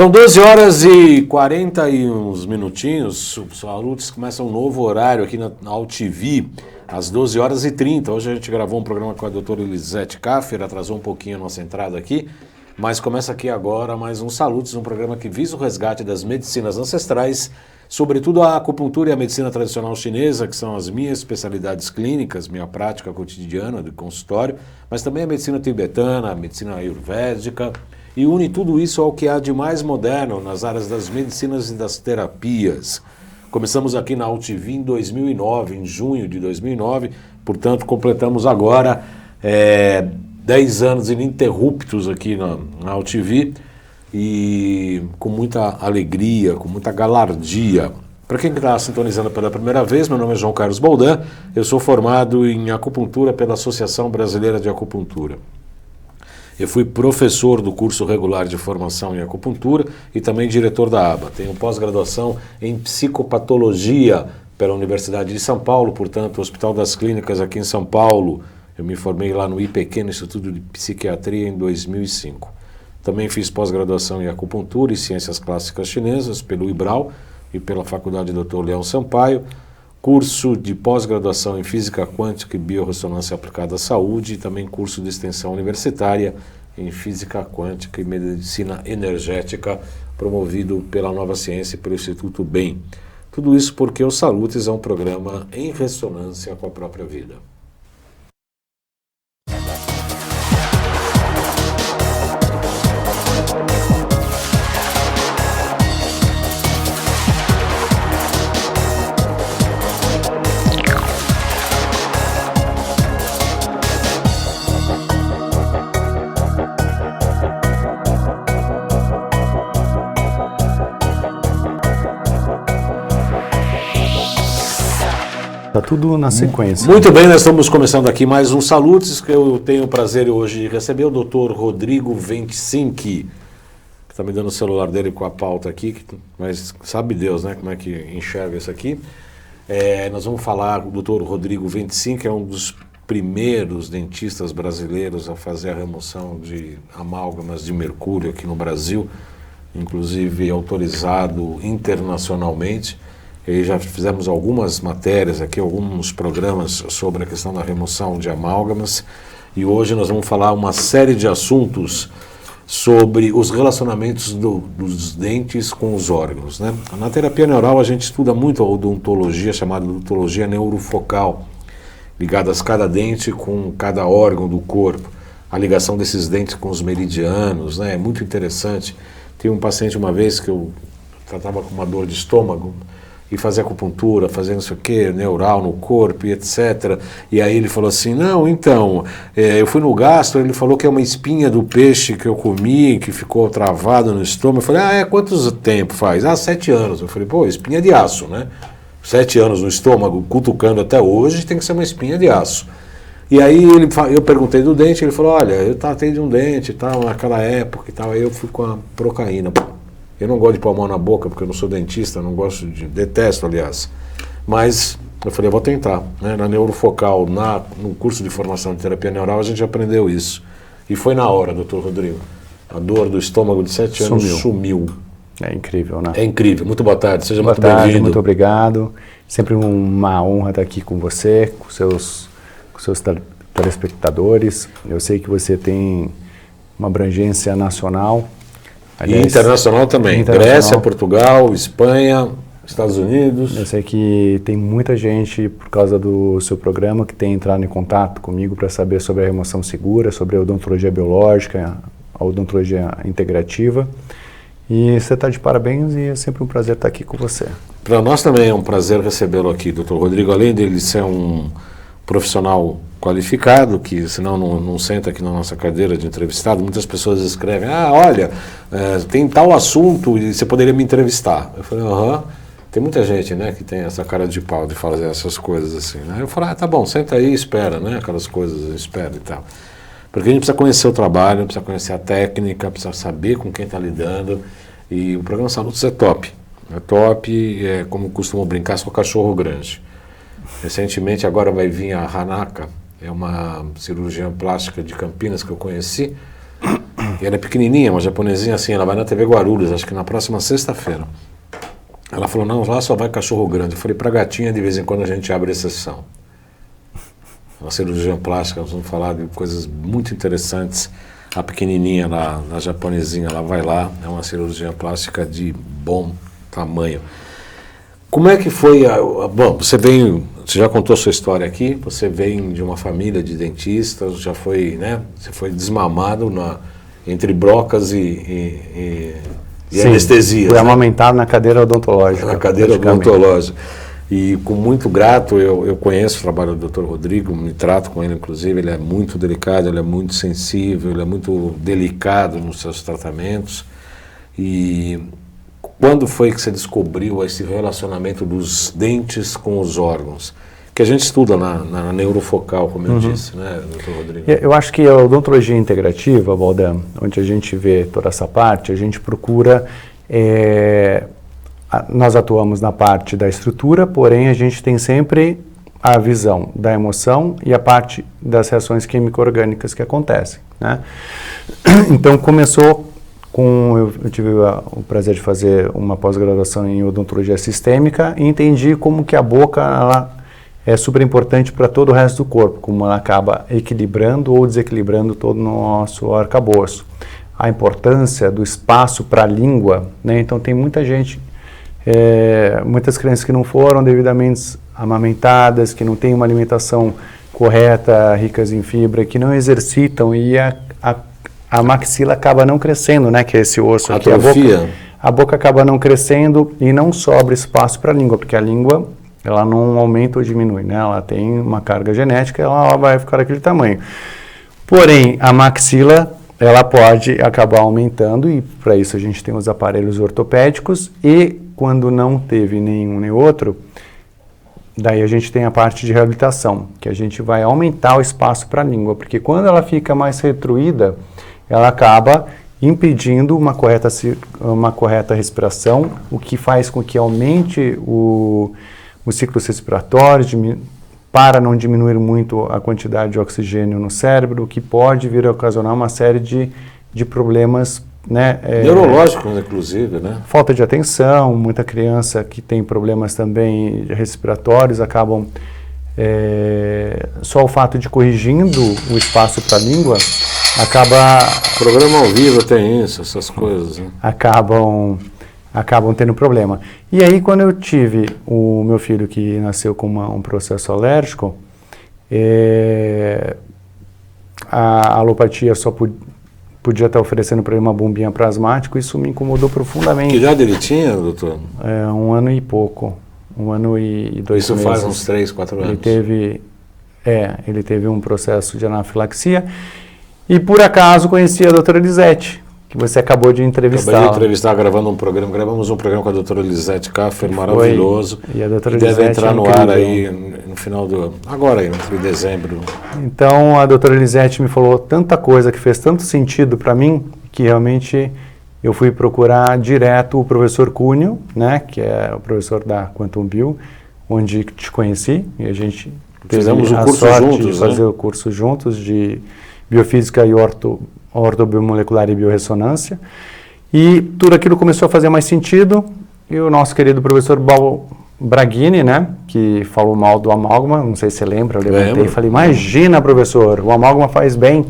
São 12 horas e 40 e uns minutinhos. Os Salutes começam um novo horário aqui na AltV, às 12 horas e 30. Hoje a gente gravou um programa com a doutora Elisete Kaffer, atrasou um pouquinho a nossa entrada aqui, mas começa aqui agora mais um Salutes, um programa que visa o resgate das medicinas ancestrais, sobretudo a acupuntura e a medicina tradicional chinesa, que são as minhas especialidades clínicas, minha prática cotidiana de consultório, mas também a medicina tibetana, a medicina ayurvédica, e une tudo isso ao que há de mais moderno nas áreas das medicinas e das terapias. Começamos aqui na AltV em 2009, em junho de 2009, portanto completamos agora 10 anos ininterruptos aqui na AltV e com muita alegria, com muita galardia. Para quem está sintonizando pela primeira vez, meu nome é João Carlos Boldan, eu sou formado em acupuntura pela Associação Brasileira de Acupuntura. Eu fui professor do curso regular de formação em acupuntura e também diretor da ABA. Tenho pós-graduação em psicopatologia pela Universidade de São Paulo, portanto, Hospital das Clínicas aqui em São Paulo. Eu me formei lá no IPQ, no Instituto de Psiquiatria, em 2005. Também fiz pós-graduação em acupuntura e ciências clássicas chinesas pelo IBRAU e pela Faculdade Dr. Leão Sampaio. Curso de pós-graduação em Física Quântica e Biorressonância Aplicada à Saúde e também curso de extensão universitária em Física Quântica e Medicina Energética, promovido pela Nova Ciência e pelo Instituto BEM. Tudo isso porque o Salutes é um programa em ressonância com a própria vida. Tá tudo na sequência. Muito bem, nós estamos começando aqui mais um Salutes, que eu tenho o prazer hoje de receber o Dr. Rodrigo Ventsinck, que está me dando o celular dele com a pauta aqui, mas sabe Deus, né, como é que enxerga isso aqui. Nós vamos falar, o Dr. Rodrigo Ventsinck é um dos primeiros dentistas brasileiros a fazer a remoção de amálgamas de mercúrio aqui no Brasil, inclusive autorizado internacionalmente. E já fizemos algumas matérias aqui, alguns programas sobre a questão da remoção de amálgamas. E hoje nós vamos falar uma série de assuntos sobre os relacionamentos dos dentes com os órgãos, né? Na terapia neural a gente estuda muito a odontologia, chamada odontologia neurofocal, ligadas cada dente com cada órgão do corpo. A ligação desses dentes com os meridianos, né? É muito interessante. Tem um paciente uma vez que eu tratava com uma dor de estômago, e fazer acupuntura, fazer não sei o que, neural no corpo e etc. E aí ele falou assim, não, então, eu fui no gastro, ele falou que é uma espinha do peixe que eu comi, que ficou travado no estômago. Eu falei, quanto tempo faz? 7 anos. Eu falei, pô, espinha de aço, né? 7 anos no estômago, cutucando até hoje, tem que ser uma espinha de aço. E aí eu perguntei do dente, ele falou, olha, eu tratei de um dente e tal, naquela época e tal, aí eu fui com a procaína. Eu não gosto de pôr a mão na boca, porque eu não sou dentista, detesto, aliás. Mas eu falei, eu vou tentar. Né? Na neurofocal, no curso de formação de terapia neural, a gente aprendeu isso. E foi na hora, doutor Rodrigo. A dor do estômago de 7 anos sumiu. É incrível, né? É incrível. Muito boa tarde, seja boa muito tarde, bem-vindo. Muito obrigado. Sempre uma honra estar aqui com você, com seus telespectadores. Eu sei que você tem uma abrangência nacional. Aliás, e internacional também, Grécia, Portugal, Espanha, Estados Unidos. Eu sei que tem muita gente, por causa do seu programa, que tem entrado em contato comigo para saber sobre a remoção segura, sobre a odontologia biológica, a odontologia integrativa. E você está de parabéns e é sempre um prazer estar aqui com você. Para nós também é um prazer recebê-lo aqui, doutor Rodrigo, além dele ser um profissional qualificado, que senão não senta aqui na nossa cadeira de entrevistado. Muitas pessoas escrevem, olha, tem tal assunto e você poderia me entrevistar. Eu falei, tem muita gente, né, que tem essa cara de pau de fazer essas coisas assim. Aí eu falei, tá bom, senta aí e espera, né, aquelas coisas, espera e tal. Porque a gente precisa conhecer o trabalho, precisa conhecer a técnica, precisa saber com quem está lidando. E o programa Salutes é top. É top, como costumam brincar, só cachorro grande. Recentemente agora vai vir a Hanaka, é uma cirurgiã plástica de Campinas que eu conheci, E ela é pequenininha, uma japonesinha assim, ela vai na TV Guarulhos, acho que na próxima sexta-feira. Ela falou, não, lá só vai cachorro grande. Eu falei, pra gatinha de vez em quando a gente abre exceção. Uma cirurgia plástica, nós vamos falar de coisas muito interessantes. A pequenininha lá, a japonesinha, ela vai lá, é uma cirurgia plástica de bom tamanho. Como é que foi bom, você já contou a sua história aqui, você vem de uma família de dentistas, já foi, né, você foi desmamado entre brocas e Sim, anestesia. Fui amamentado na cadeira odontológica. Na cadeira odontológica. E com muito grato, eu conheço o trabalho do Dr. Rodrigo, me trato com ele, inclusive, ele é muito delicado, ele é muito sensível, ele é muito delicado nos seus tratamentos. E quando foi que você descobriu esse relacionamento dos dentes com os órgãos? Que a gente estuda na neurofocal, como eu disse, né, Dr. Rodrigo? Eu acho que a odontologia integrativa, Valdan, onde a gente vê toda essa parte, a gente procura... nós atuamos na parte da estrutura, porém a gente tem sempre a visão da emoção e a parte das reações químico-orgânicas que acontecem, né? Então começou com... Eu tive o prazer de fazer uma pós-graduação em odontologia sistêmica e entendi como que a boca ela é super importante para todo o resto do corpo, como ela acaba equilibrando ou desequilibrando todo o nosso arcabouço. A importância do espaço para a língua, né? Então tem muita gente... muitas crianças que não foram devidamente amamentadas, que não têm uma alimentação correta, ricas em fibra, que não exercitam e a maxila acaba não crescendo, né? Que é esse osso aqui. A boca acaba não crescendo e não sobra espaço para a língua, porque a língua ela não aumenta ou diminui, né? Ela tem uma carga genética, ela vai ficar daquele tamanho. Porém, a maxila ela pode acabar aumentando e para isso a gente tem os aparelhos ortopédicos e quando não teve nenhum nem outro, daí a gente tem a parte de reabilitação, que a gente vai aumentar o espaço para a língua, porque quando ela fica mais retruída, ela acaba impedindo uma correta respiração, o que faz com que aumente os ciclos respiratórios, para não diminuir muito a quantidade de oxigênio no cérebro, o que pode vir a ocasionar uma série de problemas, né, neurológicos, inclusive, né? Falta de atenção, muita criança que tem problemas também respiratórios acabam, só o fato de corrigindo o espaço para a língua, programa ao vivo tem isso, essas coisas, né? Acabam tendo problema. E aí, quando eu tive o meu filho que nasceu com um processo alérgico, a alopatia só podia estar oferecendo para ele uma bombinha para asmático, isso me incomodou profundamente. Que idade ele tinha, doutor? 1 ano e pouco, 1 ano e 2 isso meses. Isso faz uns 3, 4 anos. Ele teve um processo de anafilaxia e, por acaso, conheci a doutora Elisete, que você acabou de entrevistar. Acabei de entrevistar, gravamos um programa com a doutora Elisete Kaffer, maravilhoso. E a doutora Elisete deve entrar no ar aí no final agora aí, entre dezembro. Então a doutora Elisete me falou tanta coisa que fez tanto sentido para mim, que realmente eu fui procurar direto o professor Cunho, né, que é o professor da Quantum Bio, onde te conheci, e a gente fizemos a curso sorte juntos, de fazer o curso juntos de biofísica e ortobiomolecular e biorressonância, e tudo aquilo começou a fazer mais sentido, e o nosso querido professor Braghini, né, que falou mal do amálgama, não sei se você lembra, eu levantei e falei, imagina, professor, o amálgama faz bem,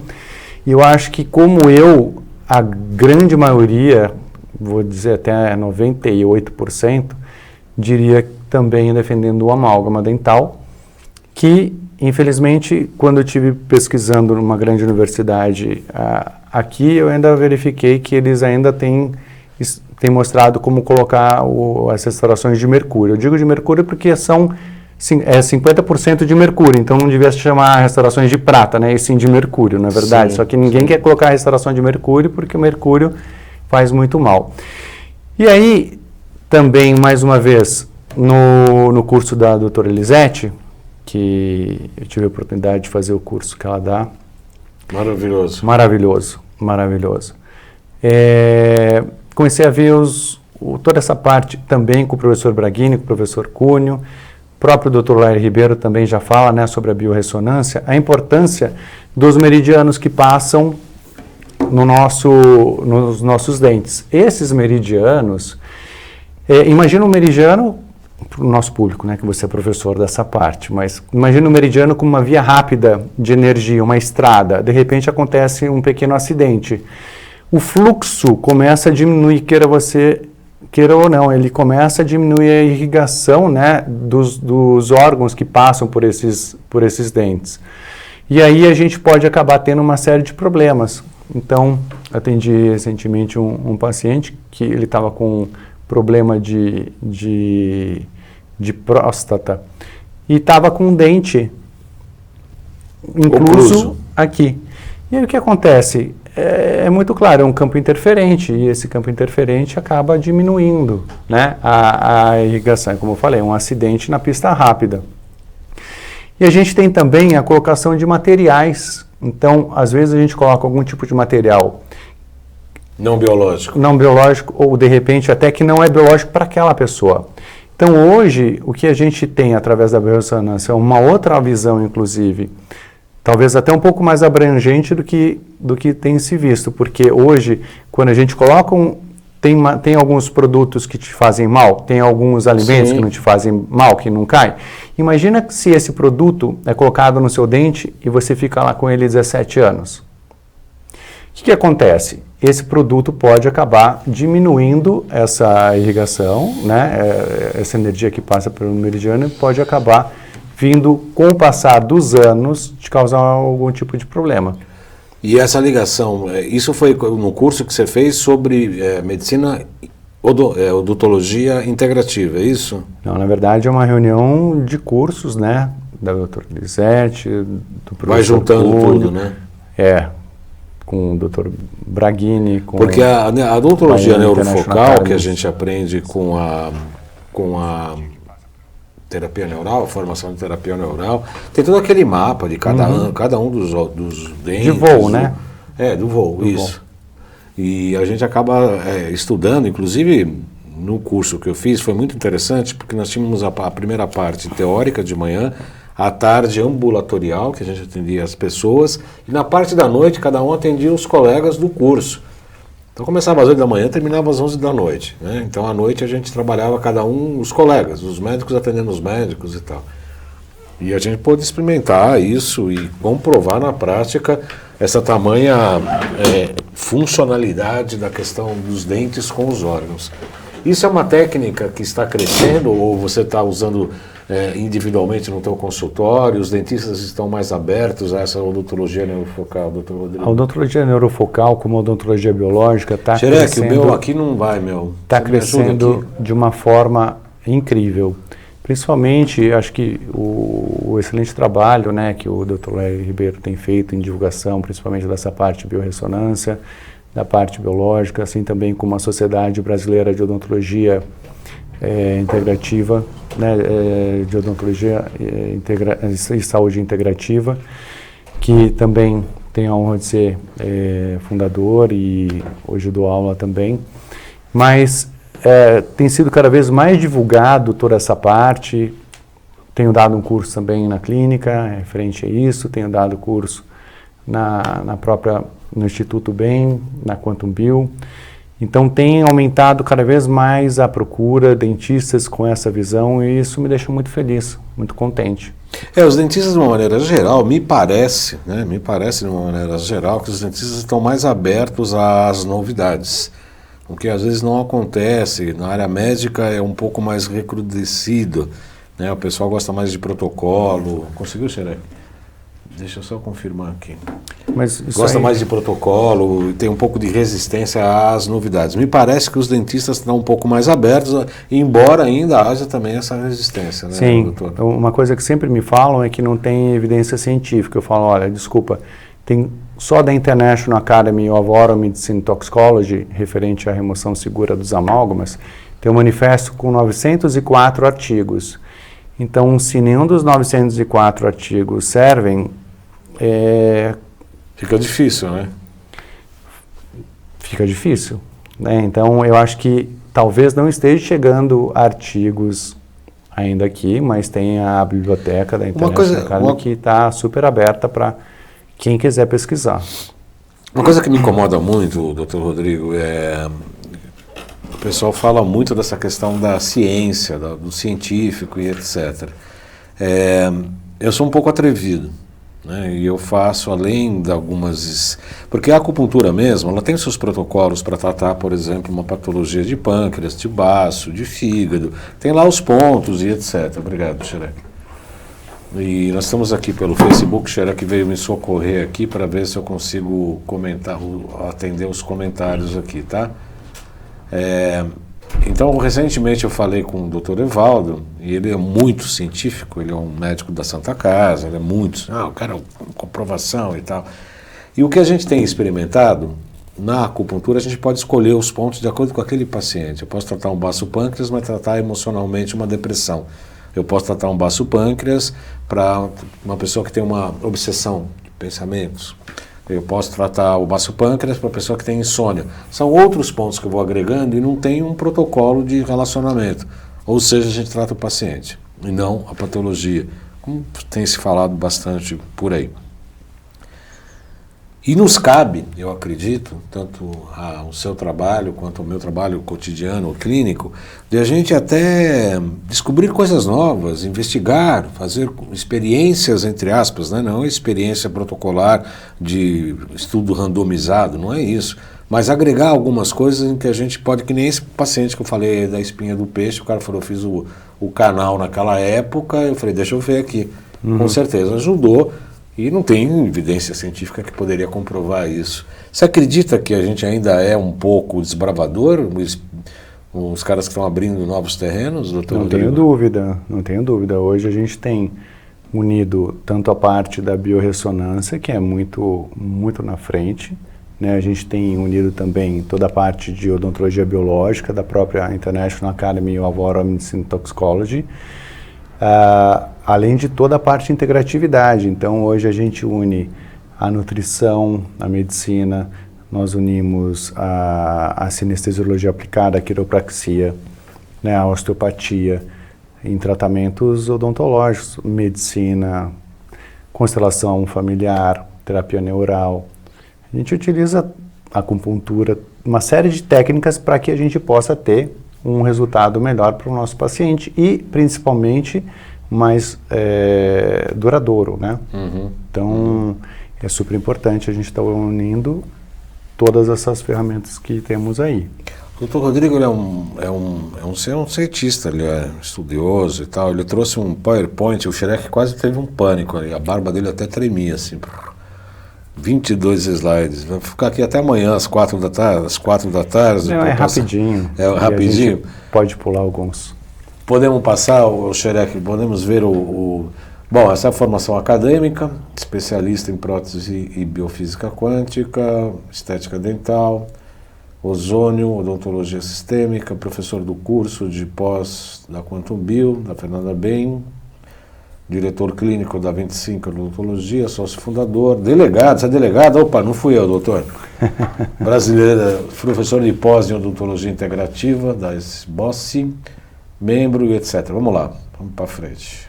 e eu acho que como a grande maioria, vou dizer até 98%, diria também defendendo o amálgama dental, que infelizmente, quando eu estive pesquisando numa grande universidade aqui, eu ainda verifiquei que eles ainda têm mostrado como colocar as restaurações de mercúrio. Eu digo de mercúrio porque são 50% de mercúrio, então não devia se chamar restaurações de prata, né? E sim de mercúrio, não é verdade? Sim, só que ninguém quer colocar a restauração de mercúrio porque o mercúrio faz muito mal. E aí, também, mais uma vez, no curso da doutora Elisete, que eu tive a oportunidade de fazer o curso que ela dá. Maravilhoso. Maravilhoso, maravilhoso. Comecei a ver toda essa parte também com o professor Braghini, com o professor Cunho, o próprio Dr. Lair Ribeiro também já fala, né, sobre a biorressonância, a importância dos meridianos que passam nos nossos dentes. Esses meridianos, imagina um meridiano, para o nosso público, né, que você é professor dessa parte, mas imagina um meridiano como uma via rápida de energia, uma estrada. De repente acontece um pequeno acidente. O fluxo começa a diminuir, queira ou não, ele começa a diminuir a irrigação, né, dos órgãos que passam por esses dentes. E aí a gente pode acabar tendo uma série de problemas. Então, atendi recentemente um paciente que ele estava com problema de próstata e estava com um dente incluso aqui. E aí o que acontece? É muito claro, é um campo interferente e esse campo interferente acaba diminuindo, né, a irrigação. Como eu falei, um acidente na pista rápida. E a gente tem também a colocação de materiais. Então, às vezes a gente coloca algum tipo de material não biológico. Não biológico, ou de repente até que não é biológico para aquela pessoa. Então hoje, o que a gente tem através da biorressonância é uma outra visão, inclusive, talvez até um pouco mais abrangente do que tem se visto, porque hoje, quando a gente coloca tem alguns produtos que te fazem mal, tem alguns alimentos que não te fazem mal, que não caem. Imagina se esse produto é colocado no seu dente e você fica lá com ele 17 anos. O que acontece? Esse produto pode acabar diminuindo essa irrigação, né? Essa energia que passa pelo meridiano pode acabar vindo, com o passar dos anos, de causar algum tipo de problema. E essa ligação, isso foi no curso que você fez sobre medicina, odontologia integrativa, é isso? Não, na verdade é uma reunião de cursos, né? Da doutora Lisete, do professor Vai juntando Túlio, tudo, né? Com o Dr. Braghini. Porque a odontologia neurofocal que a gente aprende com a terapia neural, a formação de terapia neural, tem todo aquele mapa de cada um dos dentes. De voo, né? Do voo, isso. E a gente acaba estudando, inclusive no curso que eu fiz, foi muito interessante, porque nós tínhamos a primeira parte teórica de manhã, à tarde ambulatorial, que a gente atendia as pessoas, e na parte da noite cada um atendia os colegas do curso. Então começava às 8 da manhã e terminava às 11 da noite, né? Então à noite a gente trabalhava cada um, os colegas, os médicos atendendo os médicos e tal. E a gente pôde experimentar isso e comprovar na prática essa tamanha funcionalidade da questão dos dentes com os órgãos. Isso é uma técnica que está crescendo ou você está usando individualmente no teu consultório? Os dentistas estão mais abertos a essa odontologia neurofocal, doutor Rodrigo? A odontologia neurofocal, como a odontologia biológica, está crescendo... o meu aqui não vai, meu. Está crescendo de uma forma incrível. Principalmente, acho que o excelente trabalho, né, que o Dr. Léo Ribeiro tem feito em divulgação, principalmente dessa parte de biorressonância, da parte biológica, assim também como a Sociedade Brasileira de Odontologia Integrativa, né, de Odontologia e Saúde Integrativa, que também tem a honra de ser fundador e hoje dou aula também, mas tem sido cada vez mais divulgado toda essa parte. Tenho dado um curso também na clínica referente a isso, tenho dado curso no Instituto BEM, na Quantum Bio. Então tem aumentado cada vez mais a procura de dentistas com essa visão e isso me deixa muito feliz, muito contente. Os dentistas de uma maneira geral, me parece de uma maneira geral que os dentistas estão mais abertos às novidades. O que às vezes não acontece, na área médica é um pouco mais recrudescido, né? O pessoal gosta mais de protocolo. Conseguiu, Xeré? Deixa eu só confirmar aqui. Mas gosta mais de protocolo, tem um pouco de resistência às novidades. Me parece que os dentistas estão um pouco mais abertos, embora ainda haja também essa resistência, né, sim, doutor? Uma coisa que sempre me falam é que não tem evidência científica. Eu falo, olha, desculpa, tem só da International Academy of Oral Medicine and Toxicology, referente à remoção segura dos amálgamas, tem um manifesto com 904 artigos. Então, se nenhum dos 904 artigos servem... Fica difícil, né? Fica difícil, né? Então, eu acho que talvez não esteja chegando artigos ainda aqui, mas tem a biblioteca da International Academy que está super aberta para quem quiser pesquisar. Uma coisa que me incomoda muito, doutor Rodrigo, o pessoal fala muito dessa questão da ciência, do científico e etc. Eu sou um pouco atrevido, né? E eu faço além de algumas... Porque a acupuntura mesmo, ela tem seus protocolos para tratar, por exemplo, uma patologia de pâncreas, de baço, de fígado. Tem lá os pontos e etc. Obrigado, Xerec. E nós estamos aqui pelo Facebook, Xerec veio me socorrer aqui para ver se eu consigo atender os comentários aqui, tá? Então, recentemente eu falei com o Dr. Evaldo, e ele é muito científico, ele é um médico da Santa Casa, ele é muito, o cara, comprovação e tal. E o que a gente tem experimentado, na acupuntura a gente pode escolher os pontos de acordo com aquele paciente. Eu posso tratar um baço pâncreas, mas tratar emocionalmente uma depressão. Eu posso tratar um baço pâncreas para uma pessoa que tem uma obsessão de pensamentos. Eu posso tratar o baço pâncreas para a pessoa que tem insônia. São outros pontos que eu vou agregando e não tem um protocolo de relacionamento. Ou seja, a gente trata o paciente e não a patologia, como tem se falado bastante por aí. E nos cabe, eu acredito, tanto ao seu trabalho quanto ao meu trabalho cotidiano, clínico, de a gente até descobrir coisas novas, investigar, fazer experiências, entre aspas, né? Não experiência protocolar de estudo randomizado, não é isso. Mas agregar algumas coisas em que a gente pode, que nem esse paciente que eu falei da espinha do peixe, o cara falou, eu fiz o canal naquela época, eu falei, deixa eu ver aqui. Com certeza ajudou. E não tem evidência científica que poderia comprovar isso. Você acredita que a gente ainda é um pouco desbravador? Os caras que estão abrindo novos terrenos, doutor? Não tenho dúvida, não tenho dúvida. Hoje a gente tem unido tanto a parte da biorressonância, que é muito na frente, né? A gente tem unido também toda a parte de odontologia biológica da própria International Academy of Oral Medicine Toxicology, além de toda a parte de integratividade. Então, hoje a gente une a nutrição, a medicina, nós unimos a sinestesiologia aplicada, a quiropraxia, né, a osteopatia, em tratamentos odontológicos, medicina, constelação familiar, terapia neural. A gente utiliza a acupuntura, uma série de técnicas para que a gente possa ter um resultado melhor para o nosso paciente e, principalmente, mais duradouro, né? Então, é super importante a gente estar unindo todas essas ferramentas que temos aí. O Dr. Rodrigo ele é um cientista, ele é estudioso e tal. Ele trouxe um PowerPoint, o Xerec quase teve um pânico ali, a barba dele até tremia assim. 22 slides. Vai ficar aqui até amanhã, às 4 da tarde. Não, é rapidinho. É rapidinho? A gente pode pular alguns. Podemos passar, o Xerec, podemos ver Bom, essa é a formação acadêmica, especialista em prótese e biofísica quântica, estética dental, ozônio, odontologia sistêmica, professor do curso de pós da Quantum Bio, da Fernanda Ben, diretor clínico da 25 Odontologia, sócio fundador, delegado, você é delegado? Opa, não fui eu, doutor. Brasileira, professor de pós em odontologia integrativa da SBOSSI, membro e etc. Vamos lá, vamos para frente.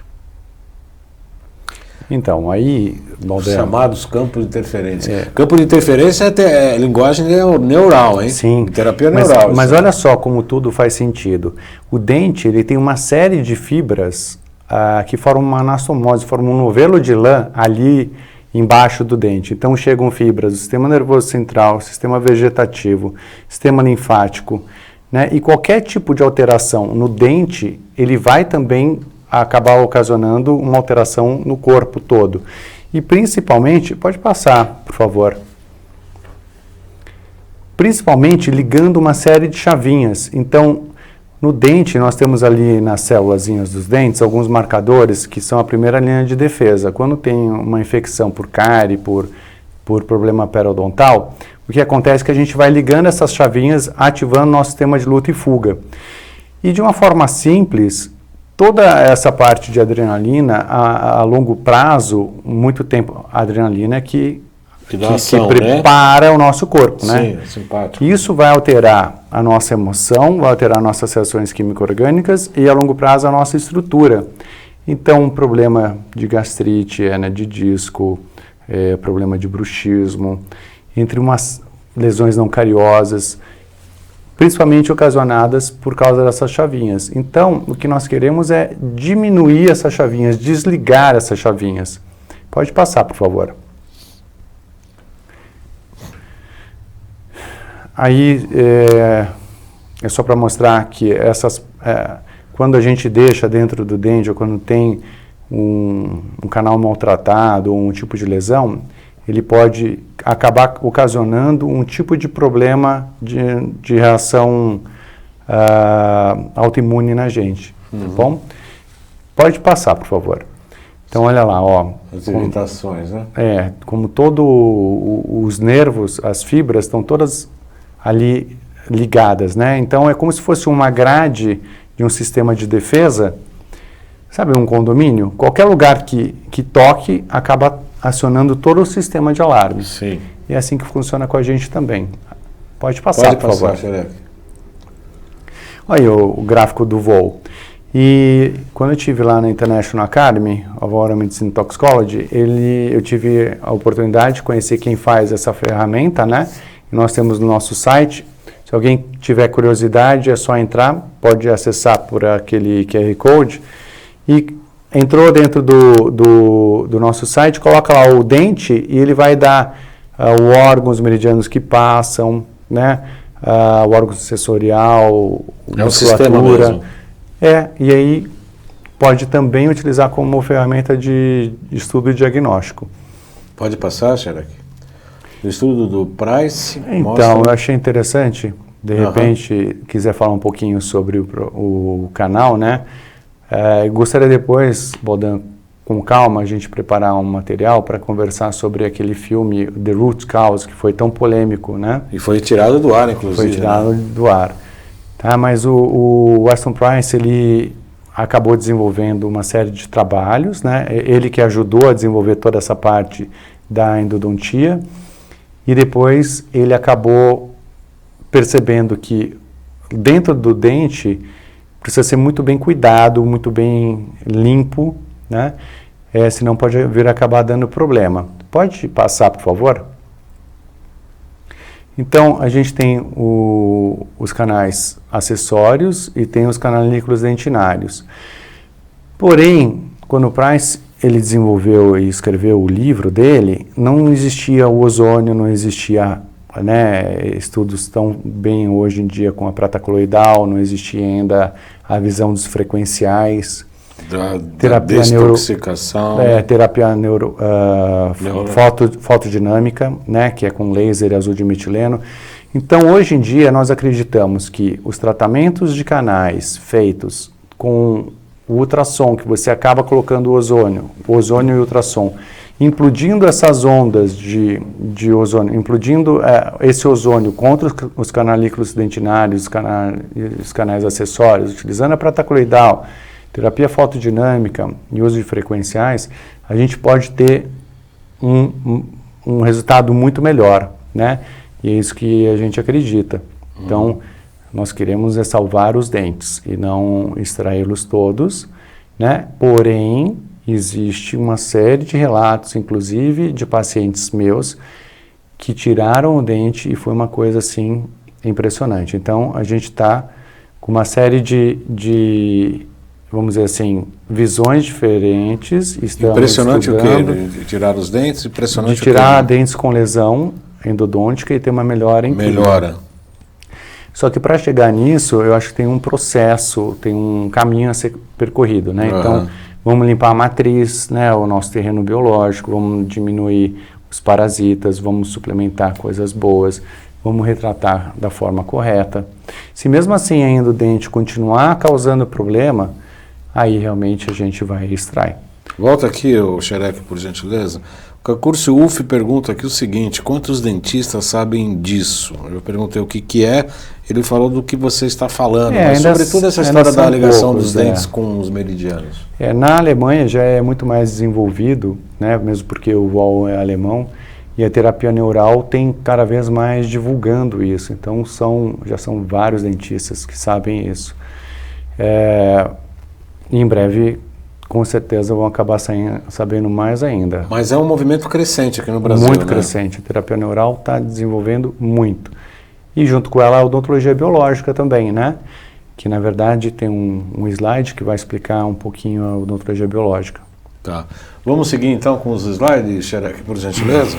Então, aí... Os chamados campos de interferência. Campo de interferência é linguagem neural, hein? Sim. Terapia neural. Mas olha só como tudo faz sentido. O dente, ele tem uma série de fibras que formam uma anastomose, formam um novelo de lã ali embaixo do dente. Então chegam fibras do sistema nervoso central, sistema vegetativo, sistema linfático, né? E qualquer tipo de alteração no dente, ele vai também acabar ocasionando uma alteração no corpo todo. E principalmente, pode passar, por favor, principalmente ligando uma série de chavinhas. Então, no dente, nós temos ali nas célulazinhas dos dentes alguns marcadores que são a primeira linha de defesa. Quando tem uma infecção por cárie, por problema periodontal, o que acontece é que a gente vai ligando essas chavinhas, ativando nosso sistema de luta e fuga. E de uma forma simples, toda essa parte de adrenalina, a longo prazo, muito tempo, a adrenalina é que prepara, né, o nosso corpo, né? Sim, é simpático. Isso vai alterar a nossa emoção, vai alterar nossas reações químico-orgânicas e, a longo prazo, a nossa estrutura. Então, problema de gastrite, hernia de disco, problema de bruxismo. entre umas lesões não cariosas, principalmente ocasionadas por causa dessas chavinhas. Então, o que nós queremos é diminuir essas chavinhas, desligar essas chavinhas. Pode passar, por favor. Aí, é só para mostrar que quando a gente deixa dentro do dente, ou quando tem um canal maltratado, ou um tipo de lesão, ele pode acabar ocasionando um tipo de problema de reação autoimune na gente, tá bom? Pode passar, por favor. Então, olha lá, ó. As irritações, né? Como os nervos, as fibras estão todas ali ligadas, né? Então, é como se fosse uma grade de um sistema de defesa, sabe, um condomínio? Qualquer lugar que toque acaba acionando todo o sistema de alarme. Sim. E é assim que funciona com a gente também. Pode passar, por favor. Xereque. Olha aí o gráfico do voo. E quando eu estive lá na International Academy of Oral Medicine Toxicology, eu tive a oportunidade de conhecer quem faz essa ferramenta, né? E nós temos no nosso site. Se alguém tiver curiosidade, é só entrar, pode acessar por aquele QR Code. E entrou dentro do nosso site, coloca lá o dente e ele vai dar o órgão, os meridianos que passam, né? O órgão sensorial, é um sistema mesmo. E aí pode também utilizar como quiser de estudo e diagnóstico. Pode passar, Xereque? O estudo do Price Então, eu achei interessante, de repente, quiser falar um pouquinho sobre o canal, né? Gostaria depois, Bodan, com calma, a gente preparar um material para conversar sobre aquele filme The Root Cause, que foi tão polêmico, né? E foi tirado do ar, inclusive. Foi tirado do ar. Tá, mas o Weston Price, ele acabou desenvolvendo uma série de trabalhos, né? Ele que ajudou a desenvolver toda essa parte da endodontia, e depois ele acabou percebendo que dentro do dente precisa ser muito bem cuidado, muito bem limpo, né? Senão pode vir a acabar dando problema. Pode passar, por favor? Então, a gente tem os canais acessórios e tem os canalículos dentinários. Porém, quando o Price ele desenvolveu e escreveu o livro dele, não existia o ozônio, não existia, né, estudos tão bem hoje em dia com a prata coloidal, não existia ainda a visão dos frequenciais, da desintoxicação, terapia fotodinâmica, né, que é com laser azul de metileno. Então, hoje em dia, nós acreditamos que os tratamentos de canais feitos com o ultrassom, que você acaba colocando o ozônio e o ultrassom, implodindo essas ondas de ozônio, implodindo esse ozônio contra os canalículos dentinários, os canais acessórios, utilizando a prata coloidal, terapia fotodinâmica e uso de frequenciais, a gente pode ter um resultado muito melhor, né? E é isso que a gente acredita. Então, nós queremos salvar os dentes e não extraí-los todos, né? Porém, existe uma série de relatos, inclusive de pacientes meus, que tiraram o dente e foi uma coisa assim impressionante. Então, a gente está com uma série de vamos dizer assim, visões diferentes. Impressionante estudando, o quê? De tirar os dentes? Impressionante de tirar dentes com lesão endodôntica e ter uma melhora em melhora. Só que para chegar nisso, eu acho que tem um processo, tem um caminho a ser percorrido, né? Então, vamos limpar a matriz, né? O nosso terreno biológico, vamos diminuir os parasitas, vamos suplementar coisas boas, vamos retratar da forma correta. Se mesmo assim ainda o dente continuar causando problema, aí realmente a gente vai extrair. Volta aqui, Xereque, por gentileza. O Cacurcio UF pergunta aqui o seguinte: quantos dentistas sabem disso? Eu perguntei o que é, ele falou do que você está falando, mas sobretudo essa história da ligação dos dentes com os meridianos. Na Alemanha já é muito mais desenvolvido, né, mesmo porque o VOL é alemão, e a terapia neural tem cada vez mais divulgando isso. Então já são vários dentistas que sabem isso. E em breve com certeza vão acabar sabendo mais ainda. Mas é um movimento crescente aqui no Brasil, Muito né? crescente. A terapia neural está desenvolvendo muito. E junto com ela a odontologia biológica também, né? Que na verdade tem um slide que vai explicar um pouquinho a odontologia biológica. Tá. Vamos seguir então com os slides, Xerec, por gentileza?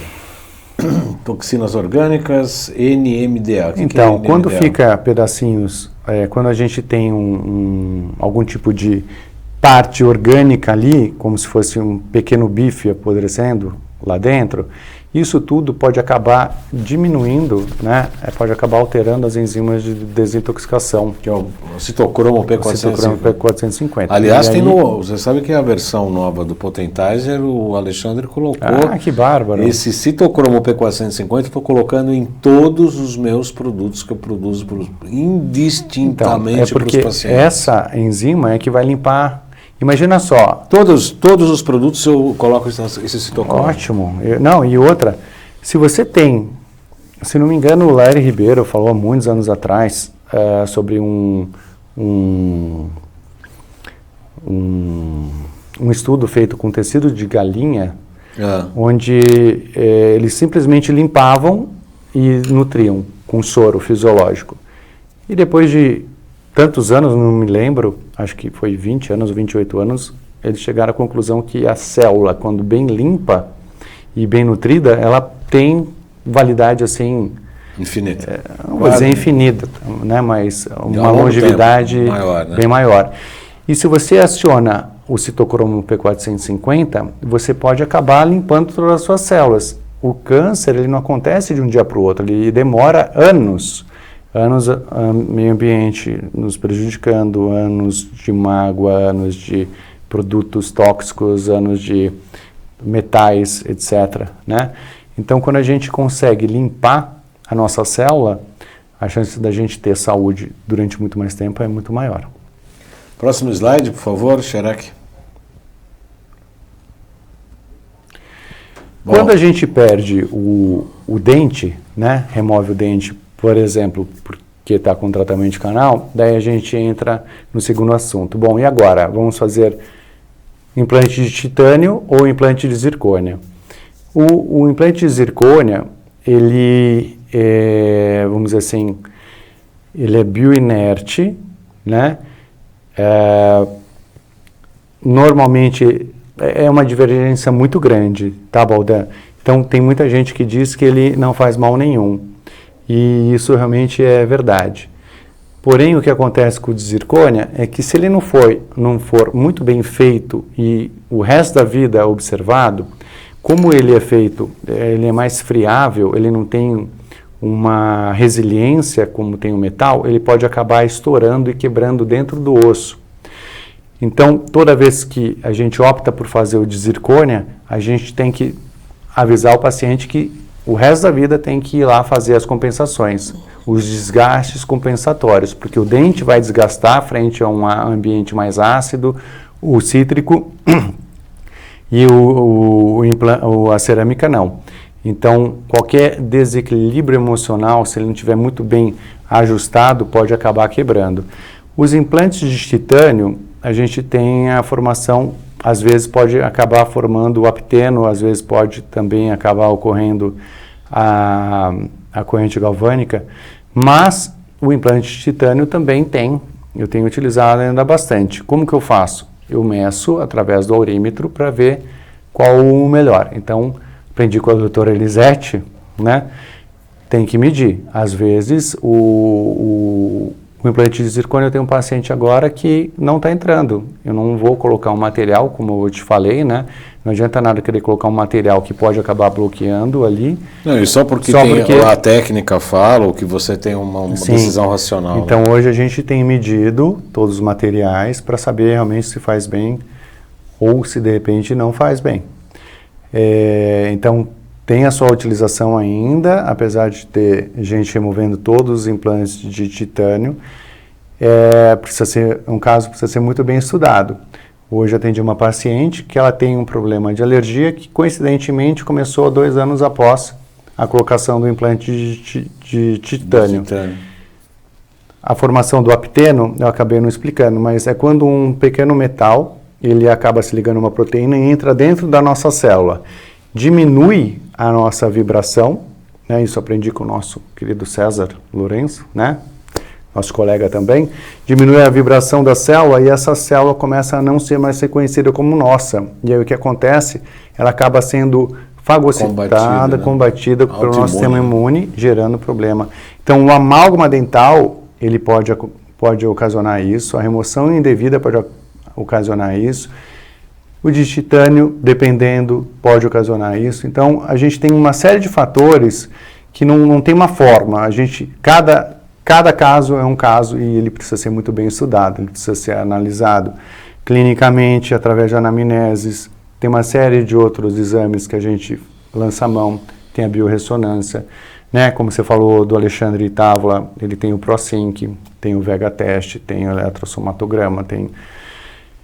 Toxinas orgânicas, NMDA. Então, que é NMDA? quando fica pedacinhos, quando a gente tem algum tipo de parte orgânica ali, como se fosse um pequeno bife apodrecendo lá dentro, isso tudo pode acabar diminuindo, né? Pode acabar alterando as enzimas de desintoxicação. Que é o citocromo P450. Citocromo P450. Aliás, tem você sabe que a versão nova do Potentizer, o Alexandre colocou. Ah, que bárbaro. Esse citocromo P450 eu estou colocando em todos os meus produtos que eu produzo indistintamente para os pacientes. Essa enzima é que vai limpar. Imagina só. Todos os produtos eu coloco esse citocromo. Ótimo. E outra, se você tem, se não me engano, o Larry Ribeiro falou há muitos anos atrás sobre um estudo feito com tecido de galinha, onde eles simplesmente limpavam e nutriam com soro fisiológico. E depois de tantos anos, não me lembro, acho que foi 20 anos ou 28 anos, eles chegaram à conclusão que a célula, quando bem limpa e bem nutrida, ela tem validade assim... Infinita. Não vou dizer infinita, né? Mas uma longevidade maior, né? Bem maior. E se você aciona o citocromo P450, você pode acabar limpando todas as suas células. O câncer, ele não acontece de um dia para o outro, ele demora anos meio ambiente nos prejudicando, anos de mágoa, anos de produtos tóxicos, anos de metais, etc., né? Então, quando a gente consegue limpar a nossa célula, a chance da gente ter saúde durante muito mais tempo é muito maior. Próximo slide, por favor, Xerec. Quando a gente perde o dente, né, remove o dente, por exemplo, porque está com tratamento de canal, daí a gente entra no segundo assunto. Bom, e agora? Vamos fazer implante de titânio ou implante de zircônia? O implante de zircônia, ele vamos dizer assim, ele é bioinerte, né? Normalmente é uma divergência muito grande, tá, Baldan? Então tem muita gente que diz que ele não faz mal nenhum. E isso realmente é verdade. Porém, o que acontece com o de zircônia é que se ele não for muito bem feito e o resto da vida observado, como ele é feito, ele é mais friável, ele não tem uma resiliência como tem o metal, ele pode acabar estourando e quebrando dentro do osso. Então, toda vez que a gente opta por fazer o de zircônia, a gente tem que avisar o paciente que o resto da vida tem que ir lá fazer as compensações, os desgastes compensatórios, porque o dente vai desgastar frente a um ambiente mais ácido, o cítrico e a cerâmica não. Então, qualquer desequilíbrio emocional, se ele não estiver muito bem ajustado, pode acabar quebrando. Os implantes de titânio, a gente tem a formação, às vezes pode acabar formando o apteno, às vezes pode também acabar ocorrendo a corrente galvânica, mas o implante de titânio também eu tenho utilizado ainda bastante. Como que eu faço? Eu meço através do aurímetro para ver qual o melhor. Então, aprendi com a doutora Elisete, né? Tem que medir. Às vezes, o implante de zircônia, eu tenho um paciente agora que não está entrando. Eu não vou colocar um material, como eu te falei, né? Não adianta nada querer colocar um material que pode acabar bloqueando ali. Não, e só porque a técnica fala, ou que você tem uma decisão racional. Então, hoje a gente tem medido todos os materiais para saber realmente se faz bem ou se de repente não faz bem. Então, tem a sua utilização ainda, apesar de ter gente removendo todos os implantes de titânio. Um caso precisa ser muito bem estudado. Hoje atendi uma paciente que ela tem um problema de alergia que coincidentemente começou 2 anos após a colocação do implante de titânio. A formação do apteno eu acabei não explicando, mas é quando um pequeno metal ele acaba se ligando a uma proteína e entra dentro da nossa célula. Diminui a nossa vibração, né? Isso aprendi com o nosso querido César Lourenço, né? Nosso colega também. Diminui a vibração da célula e essa célula começa a não ser mais reconhecida como nossa. E aí o que acontece? Ela acaba sendo fagocitada, combatida pelo nosso sistema imune, gerando problema. Então, o amálgama dental, ele pode ocasionar isso, a remoção indevida pode ocasionar isso, o de titânio, dependendo, pode ocasionar isso. Então, a gente tem uma série de fatores que não tem uma forma. Cada caso é um caso e ele precisa ser muito bem estudado, ele precisa ser analisado clinicamente, através de anamneses. Tem uma série de outros exames que a gente lança a mão, tem a biorressonância, né? Como você falou do Alexandre Távola, ele tem o ProSync, tem o Vega Test, tem o eletrossomatograma, tem,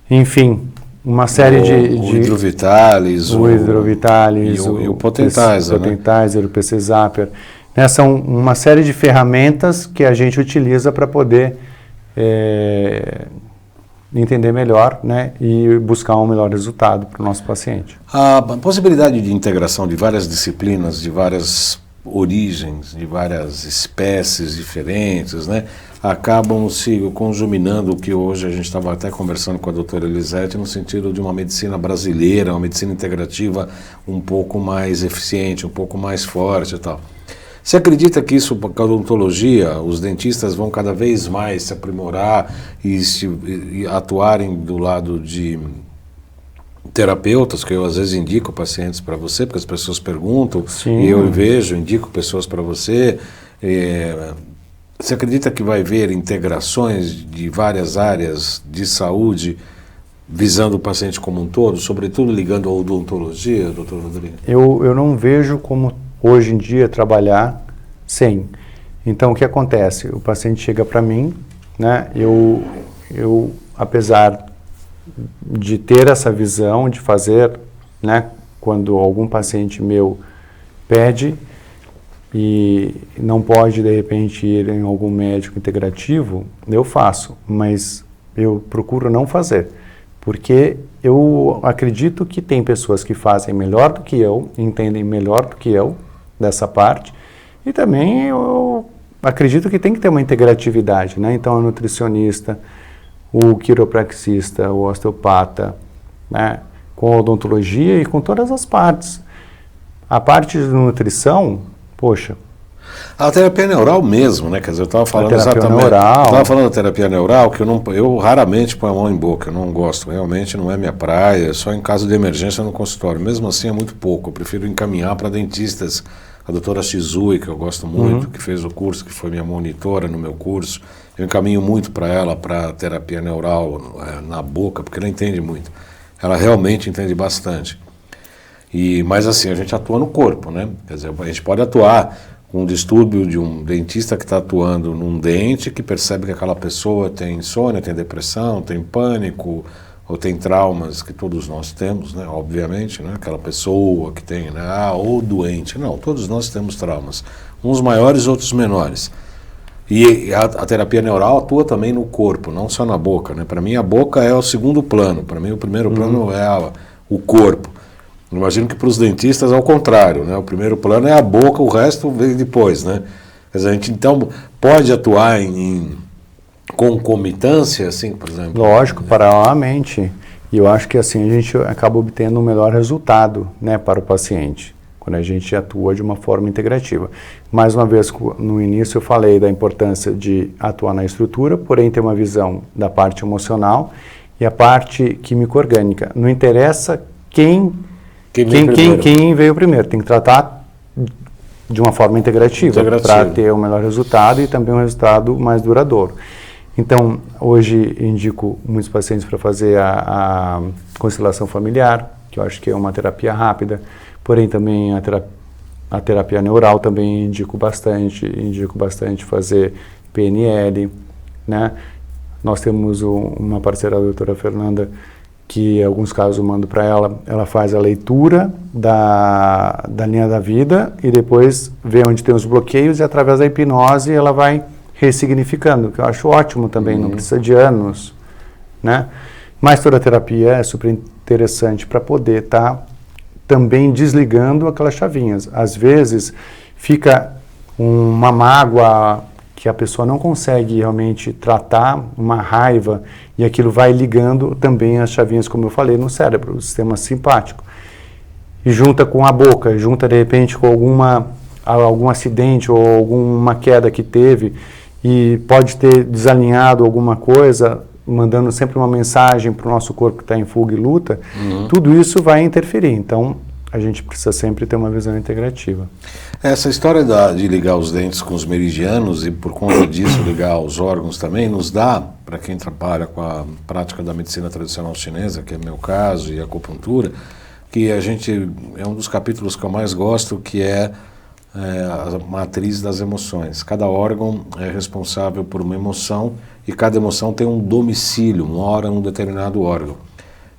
enfim, uma série o Hidrovitalis, o Hidrovitalis, o Potentizer, o PC Zapper, né? São uma série de ferramentas que a gente utiliza para poder entender melhor, né, e buscar um melhor resultado para o nosso paciente. A possibilidade de integração de várias disciplinas, de várias origens, de várias espécies diferentes, né, acabam se conjuminando o que hoje a gente estava até conversando com a doutora Elisete, no sentido de uma medicina brasileira, uma medicina integrativa um pouco mais eficiente, um pouco mais forte e tal. Você acredita que isso, com a odontologia, os dentistas vão cada vez mais se aprimorar e atuarem do lado de terapeutas, que eu às vezes indico pacientes para você, porque as pessoas perguntam, Sim. E eu vejo, indico pessoas para você. Você acredita que vai haver integrações de várias áreas de saúde visando o paciente como um todo, sobretudo ligando à odontologia, doutor Rodrigo? Eu não vejo como hoje em dia trabalhar sem. Então o que acontece? O paciente chega para mim, né? Eu apesar de ter essa visão de fazer, né? Quando algum paciente meu pede e não pode de repente ir em algum médico integrativo, eu faço, mas eu procuro não fazer, porque eu acredito que tem pessoas que fazem melhor do que eu, entendem melhor do que eu dessa parte, e também eu acredito que tem que ter uma integratividade, né? Então, o nutricionista, o quiropraxista, o osteopata, né? Com a odontologia e com todas as partes. A parte de nutrição, poxa... A terapia neural mesmo, né? Quer dizer, eu estava falando exatamente... Estava falando da terapia neural, que eu raramente ponho a mão em boca, eu não gosto, realmente não é minha praia, só em caso de emergência no consultório. Mesmo assim é muito pouco, eu prefiro encaminhar para dentistas. A doutora Shizui, que eu gosto muito, que fez o curso, que foi minha monitora no meu curso, eu encaminho muito para ela, para terapia neural na boca, porque ela entende muito. Ela realmente entende bastante. Mas assim, a gente atua no corpo, né? Quer dizer, a gente pode atuar com um distúrbio de um dentista que está atuando num dente, que percebe que aquela pessoa tem insônia, tem depressão, tem pânico, ou tem traumas que todos nós temos, né? Obviamente, né? Aquela pessoa que tem, né? Ou doente. Não, todos nós temos traumas. Uns maiores, outros menores. E a terapia neural atua também no corpo, não só na boca, né? Para mim a boca é o segundo plano, para mim o primeiro plano é o corpo. Imagino que para os dentistas é o contrário, né? O primeiro plano é a boca, o resto vem depois, né? Quer dizer, a gente então pode atuar em concomitância, assim, por exemplo? Lógico, paralelamente. E eu acho que assim a gente acaba obtendo um melhor resultado, né, para o paciente, quando a gente atua de uma forma integrativa. Mais uma vez, no início eu falei da importância de atuar na estrutura, porém ter uma visão da parte emocional e a parte químico-orgânica. Não interessa quem veio primeiro, tem que tratar de uma forma integrativa. Para ter o melhor resultado e também um resultado mais duradouro. Então, hoje indico muitos pacientes para fazer a constelação familiar, que eu acho que é uma terapia rápida, porém também a terapia neural também indico bastante fazer PNL, né? Nós temos uma parceira, a doutora Fernanda, que em alguns casos eu mando para ela faz a leitura da linha da vida e depois vê onde tem os bloqueios e através da hipnose ela vai ressignificando, que eu acho ótimo também, não precisa de anos, né? Mas toda a terapia é super interessante para poder estar também desligando aquelas chavinhas. Às vezes fica uma mágoa que a pessoa não consegue realmente tratar, uma raiva, e aquilo vai ligando também as chavinhas, como eu falei, no cérebro, o sistema simpático. E junta com a boca, junta de repente com algum acidente ou alguma queda que teve, e pode ter desalinhado alguma coisa, mandando sempre uma mensagem para o nosso corpo que está em fuga e luta, tudo isso vai interferir. Então, a gente precisa sempre ter uma visão integrativa. Essa história de ligar os dentes com os meridianos e, por conta disso, ligar os órgãos também, nos dá, para quem trabalha com a prática da medicina tradicional chinesa, que é o meu caso, e a acupuntura, que a gente, é um dos capítulos que eu mais gosto, que é a matriz das emoções. Cada órgão é responsável por uma emoção e cada emoção tem um domicílio, mora um determinado órgão.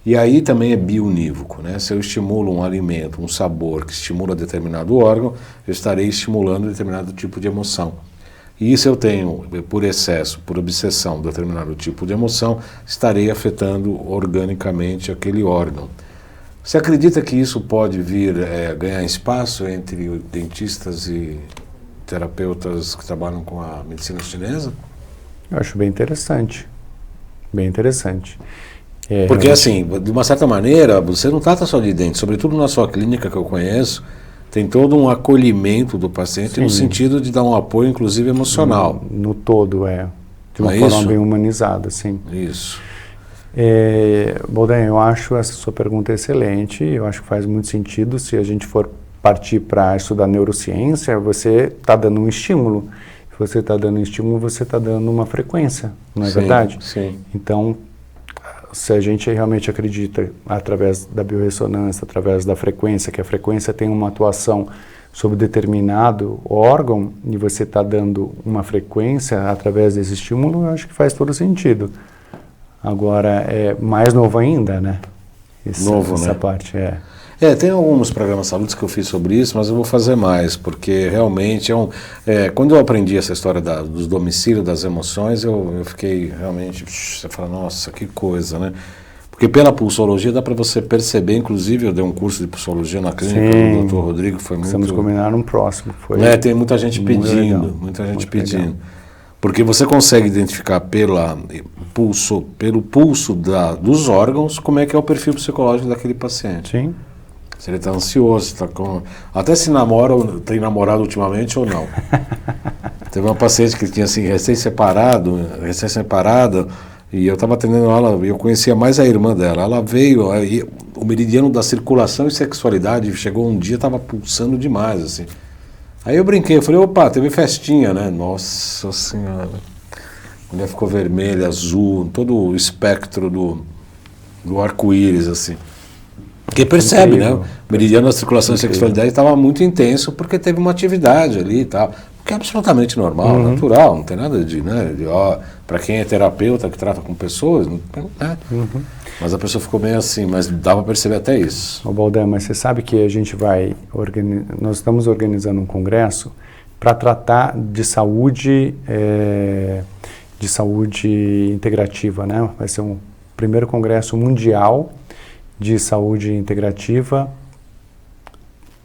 E aí também é bionívoco, né? Se eu estimulo um alimento, um sabor que estimula determinado órgão, eu estarei estimulando determinado tipo de emoção. E se eu tenho, por excesso, por obsessão, determinado tipo de emoção, estarei afetando organicamente aquele órgão. Você acredita que isso pode vir ganhar espaço entre dentistas e terapeutas que trabalham com a medicina chinesa? Eu acho bem interessante. Bem interessante. Porque assim, de uma certa maneira, você não trata só de dente, sobretudo na sua clínica que eu conheço, tem todo um acolhimento do paciente. Sim. No sentido de dar um apoio, inclusive emocional. No todo, de uma forma bem humanizada, sim. Isso. Boldani, eu acho essa sua pergunta excelente, eu acho que faz muito sentido. Se a gente for partir para estudar neurociência, você está dando um estímulo. Se você está dando um estímulo, você está dando uma frequência, não é verdade? Sim. Então, se a gente realmente acredita, através da biorressonância, através da frequência, que a frequência tem uma atuação sobre determinado órgão, e você está dando uma frequência através desse estímulo, eu acho que faz todo sentido. Agora, é mais novo ainda, né? Essa parte, tem alguns programas de saúde que eu fiz sobre isso, mas eu vou fazer mais, porque realmente quando eu aprendi essa história dos domicílios das emoções, eu fiquei realmente, você fala, nossa, que coisa, né? Porque pela pulsologia dá para você perceber, inclusive eu dei um curso de pulsologia na clínica do Dr. Rodrigo, foi muito... Precisamos combinar um próximo. Tem muita gente pedindo, Legal. Porque você consegue identificar pelo pulso dos órgãos como é que é o perfil psicológico daquele paciente. Sim. Se ele está ansioso, até se tem namorado ultimamente ou não. Teve uma paciente que tinha assim, recém-separada, e eu estava atendendo ela, e eu conhecia mais a irmã dela. Ela veio, aí, o meridiano da circulação e sexualidade chegou um dia, estava pulsando demais, assim. Aí eu brinquei, eu falei, opa, teve festinha, né? Nossa Senhora. A mulher ficou vermelha, azul, todo o espectro do arco-íris, assim. Porque percebe, né? O meridiano da circulação e sexualidade estava muito intenso porque teve uma atividade ali e tal. Que é absolutamente normal, natural, não tem nada para quem é terapeuta que trata com pessoas, mas a pessoa ficou bem assim, mas dá para perceber até isso. Boldani, mas você sabe que a gente nós estamos organizando um congresso para tratar de saúde integrativa, né? Vai ser um primeiro congresso mundial de saúde integrativa,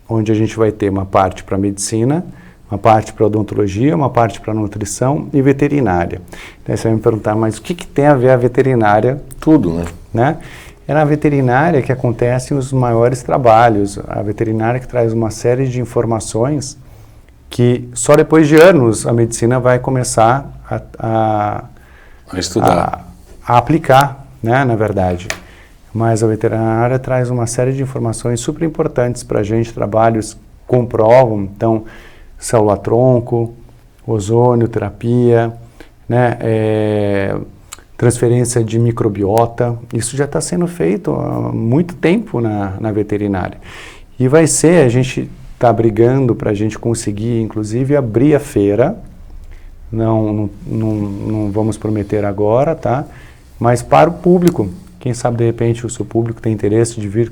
onde a gente vai ter uma parte para medicina, uma parte para odontologia, uma parte para nutrição e veterinária. Então você vai me perguntar, mas o que tem a ver a veterinária? Tudo, né? É na veterinária que acontecem os maiores trabalhos. A veterinária que traz uma série de informações que só depois de anos a medicina vai começar a estudar, a aplicar, né, na verdade. Mas a veterinária traz uma série de informações super importantes para a gente, trabalhos comprovam, então, célula-tronco, ozônio, terapia, né, transferência de microbiota, isso já está sendo feito há muito tempo na veterinária. E a gente está brigando para a gente conseguir, inclusive, abrir a feira, não vamos prometer agora, tá? Mas para o público. Quem sabe, de repente, o seu público tem interesse de vir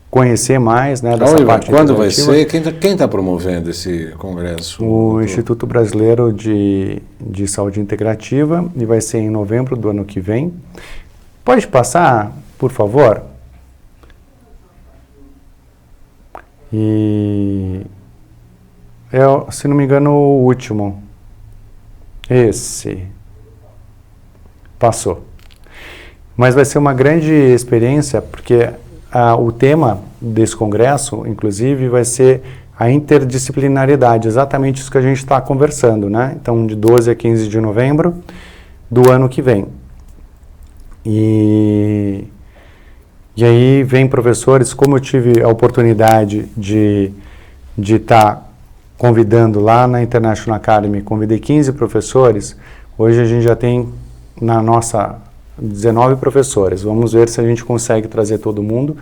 conhecer mais, né, dessa parte. Quando vai ser? Quem está promovendo esse congresso? O Instituto Brasileiro de Saúde Integrativa, e vai ser em novembro do ano que vem. Pode passar, por favor? E se não me engano, o último. Esse. Passou. Mas vai ser uma grande experiência, porque o tema desse congresso, inclusive, vai ser a interdisciplinaridade, exatamente isso que a gente está conversando, né? Então, de 12 a 15 de novembro do ano que vem. E aí vem professores, como eu tive a oportunidade de estar convidando lá na International Academy, convidei 15 professores, hoje a gente já tem na nossa 19 professores. Vamos ver se a gente consegue trazer todo mundo,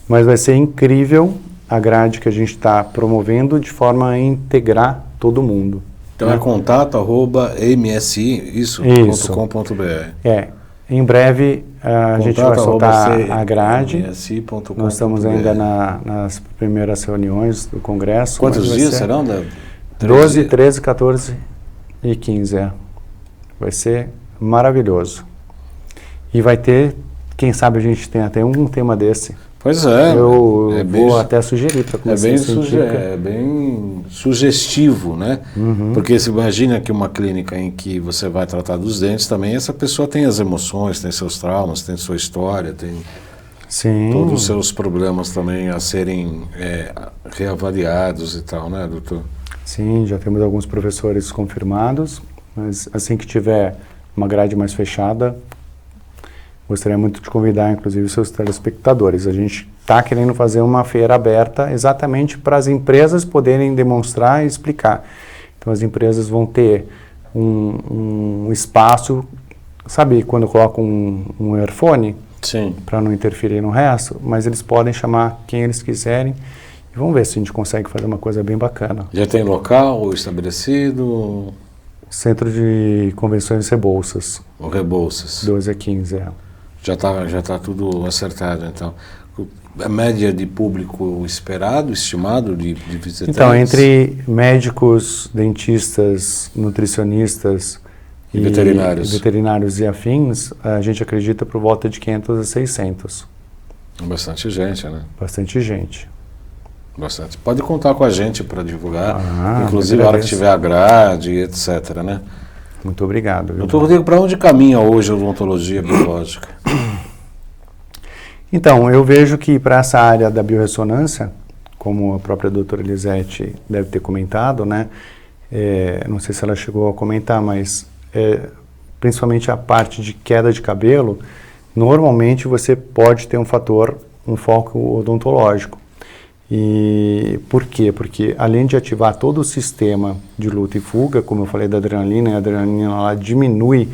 mas vai ser incrível a grade que a gente está promovendo de forma a integrar todo mundo. Então é contato@msi.com.br. Em breve a gente vai soltar a grade. Nós estamos ainda nas primeiras reuniões do congresso. Quantos dias serão? 12, 13, 14 e 15. Vai ser maravilhoso. E vai ter, quem sabe a gente tem até um tema desse. Pois é. Eu vou até sugerir para começar é bem sugestivo, né? Uhum. Porque se imagina que uma clínica em que você vai tratar dos dentes também, essa pessoa tem as emoções, tem seus traumas, tem sua história, tem todos os seus problemas também a serem reavaliados e tal, né, doutor? Sim, já temos alguns professores confirmados, mas assim que tiver uma grade mais fechada, gostaria muito de convidar, inclusive, os seus telespectadores. A gente está querendo fazer uma feira aberta exatamente para as empresas poderem demonstrar e explicar. Então, as empresas vão ter um espaço, sabe, quando colocam um earphone? Sim. Para não interferir no resto, mas eles podem chamar quem eles quiserem e vamos ver se a gente consegue fazer uma coisa bem bacana. Já tem local estabelecido? Centro de Convenções Rebouças. O Rebouças. 12 a 15, Já tá tudo acertado, então. A média de público estimado de visitantes? Então, entre médicos, dentistas, nutricionistas e veterinários e afins, a gente acredita por volta de 500 a 600. Bastante gente, né? Bastante gente. Bastante. Pode contar com a gente para divulgar, inclusive na hora que tiver a grade, etc, né? Muito obrigado. Doutor Rodrigo, para onde caminha hoje a odontologia biológica? Então, eu vejo que para essa área da biorressonância, como a própria doutora Elisete deve ter comentado, né? Não sei se ela chegou a comentar, mas principalmente a parte de queda de cabelo, normalmente você pode ter um foco odontológico. E por quê? Porque além de ativar todo o sistema de luta e fuga, como eu falei da adrenalina, a adrenalina ela diminui